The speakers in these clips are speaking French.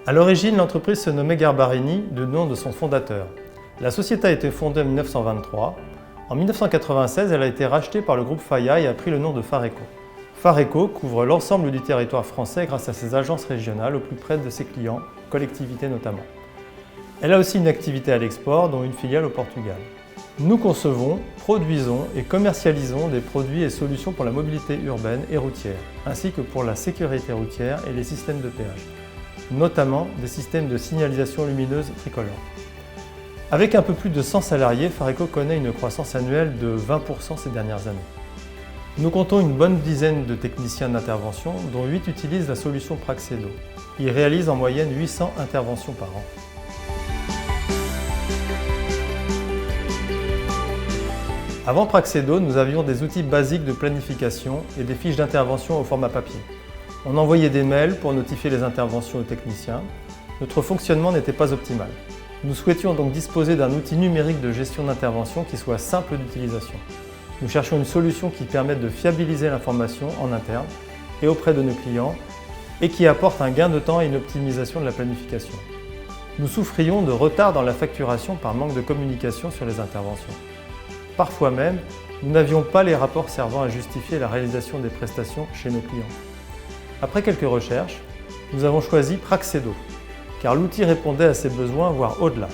À l'origine, l'entreprise se nommait Garbarini, du nom de son fondateur. La société a été fondée en 1923. En 1996, elle a été rachetée par le groupe Faya et a pris le nom de Fareco. Fareco couvre l'ensemble du territoire français grâce à ses agences régionales au plus près de ses clients, collectivités notamment. Elle a aussi une activité à l'export, dont une filiale au Portugal. Nous concevons, produisons et commercialisons des produits et solutions pour la mobilité urbaine et routière, ainsi que pour la sécurité routière et les systèmes de péage, notamment des systèmes de signalisation lumineuse tricolore. Avec un peu plus de 100 salariés, Fareco connaît une croissance annuelle de 20% ces dernières années. Nous comptons une bonne dizaine de techniciens d'intervention, dont 8 utilisent la solution Praxedo. Ils réalisent en moyenne 800 interventions par an. Avant Praxedo, nous avions des outils basiques de planification et des fiches d'intervention au format papier. On envoyait des mails pour notifier les interventions aux techniciens. Notre fonctionnement n'était pas optimal. Nous souhaitions donc disposer d'un outil numérique de gestion d'intervention qui soit simple d'utilisation. Nous cherchions une solution qui permette de fiabiliser l'information en interne et auprès de nos clients et qui apporte un gain de temps et une optimisation de la planification. Nous souffrions de retard dans la facturation par manque de communication sur les interventions. Parfois même, nous n'avions pas les rapports servant à justifier la réalisation des prestations chez nos clients. Après quelques recherches, nous avons choisi Praxedo, car l'outil répondait à ces besoins, voire au-delà.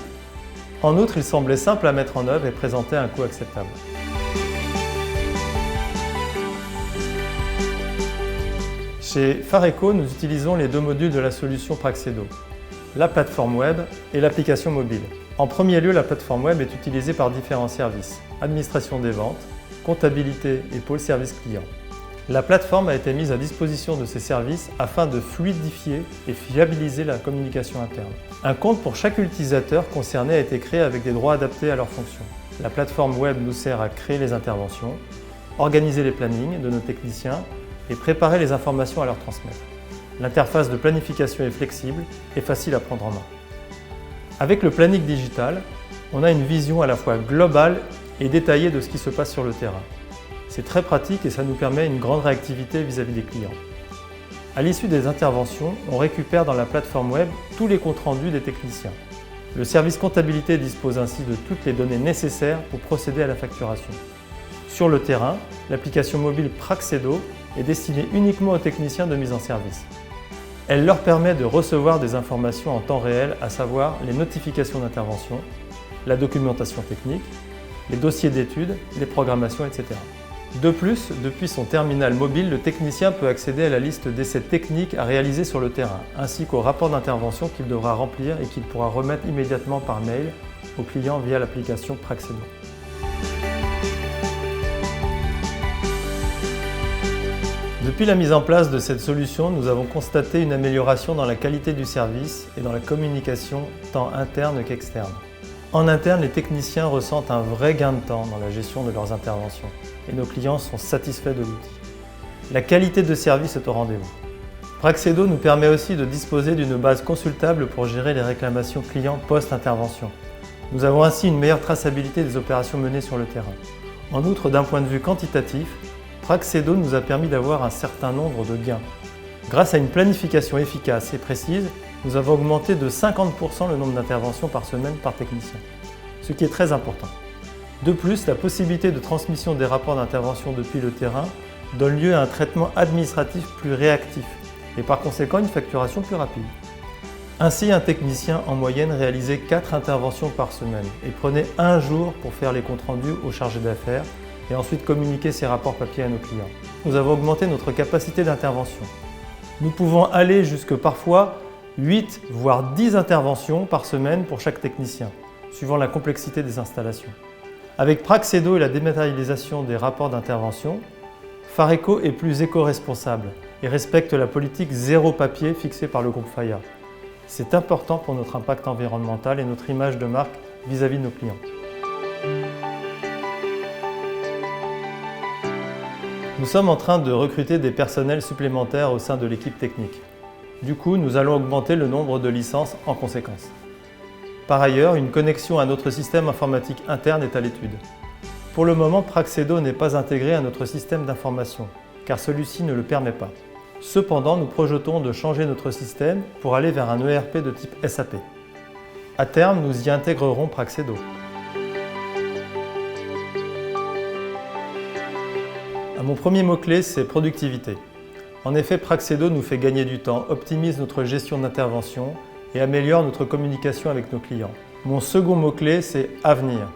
En outre, il semblait simple à mettre en œuvre et présentait un coût acceptable. Chez Fareco, nous utilisons les deux modules de la solution Praxedo, la plateforme web et l'application mobile. En premier lieu, la plateforme web est utilisée par différents services, administration des ventes, comptabilité et pôle service client. La plateforme a été mise à disposition de ces services afin de fluidifier et fiabiliser la communication interne. Un compte pour chaque utilisateur concerné a été créé avec des droits adaptés à leurs fonctions. La plateforme web nous sert à créer les interventions, organiser les plannings de nos techniciens et préparer les informations à leur transmettre. L'interface de planification est flexible et facile à prendre en main. Avec le planning digital, on a une vision à la fois globale et détaillée de ce qui se passe sur le terrain. C'est très pratique et ça nous permet une grande réactivité vis-à-vis des clients. À l'issue des interventions, on récupère dans la plateforme web tous les comptes rendus des techniciens. Le service comptabilité dispose ainsi de toutes les données nécessaires pour procéder à la facturation. Sur le terrain, l'application mobile Praxedo est destinée uniquement aux techniciens de mise en service. Elle leur permet de recevoir des informations en temps réel, à savoir les notifications d'intervention, la documentation technique, les dossiers d'études, les programmations, etc. De plus, depuis son terminal mobile, le technicien peut accéder à la liste d'essais techniques à réaliser sur le terrain, ainsi qu'au rapport d'intervention qu'il devra remplir et qu'il pourra remettre immédiatement par mail au client via l'application Praxedo. Depuis la mise en place de cette solution, nous avons constaté une amélioration dans la qualité du service et dans la communication tant interne qu'externe. En interne, les techniciens ressentent un vrai gain de temps dans la gestion de leurs interventions et nos clients sont satisfaits de l'outil. La qualité de service est au rendez-vous. Praxedo nous permet aussi de disposer d'une base consultable pour gérer les réclamations clients post-intervention. Nous avons ainsi une meilleure traçabilité des opérations menées sur le terrain. En outre, d'un point de vue quantitatif, Praxedo nous a permis d'avoir un certain nombre de gains. Grâce à une planification efficace et précise, nous avons augmenté de 50% le nombre d'interventions par semaine par technicien, ce qui est très important. De plus, la possibilité de transmission des rapports d'intervention depuis le terrain donne lieu à un traitement administratif plus réactif et par conséquent une facturation plus rapide. Ainsi, un technicien en moyenne réalisait 4 interventions par semaine et prenait 1 jour pour faire les comptes rendus aux chargés d'affaires et ensuite communiquer ces rapports papier à nos clients. Nous avons augmenté notre capacité d'intervention. Nous pouvons aller jusque parfois 8 voire 10 interventions par semaine pour chaque technicien, suivant la complexité des installations. Avec Praxedo et la dématérialisation des rapports d'intervention, Fareco est plus éco-responsable et respecte la politique zéro papier fixée par le groupe Faya. C'est important pour notre impact environnemental et notre image de marque vis-à-vis de nos clients. Nous sommes en train de recruter des personnels supplémentaires au sein de l'équipe technique. Du coup, nous allons augmenter le nombre de licences en conséquence. Par ailleurs, une connexion à notre système informatique interne est à l'étude. Pour le moment, Praxedo n'est pas intégré à notre système d'information, car celui-ci ne le permet pas. Cependant, nous projetons de changer notre système pour aller vers un ERP de type SAP. À terme, nous y intégrerons Praxedo. Mon premier mot-clé, c'est productivité. En effet, Praxedo nous fait gagner du temps, optimise notre gestion d'intervention et améliore notre communication avec nos clients. Mon second mot-clé, c'est avenir.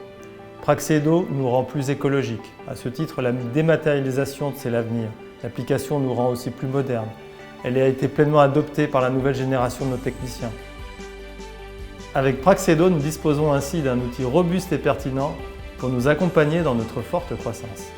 Praxedo nous rend plus écologiques. À ce titre, la dématérialisation, c'est l'avenir. L'application nous rend aussi plus moderne. Elle a été pleinement adoptée par la nouvelle génération de nos techniciens. Avec Praxedo, nous disposons ainsi d'un outil robuste et pertinent pour nous accompagner dans notre forte croissance.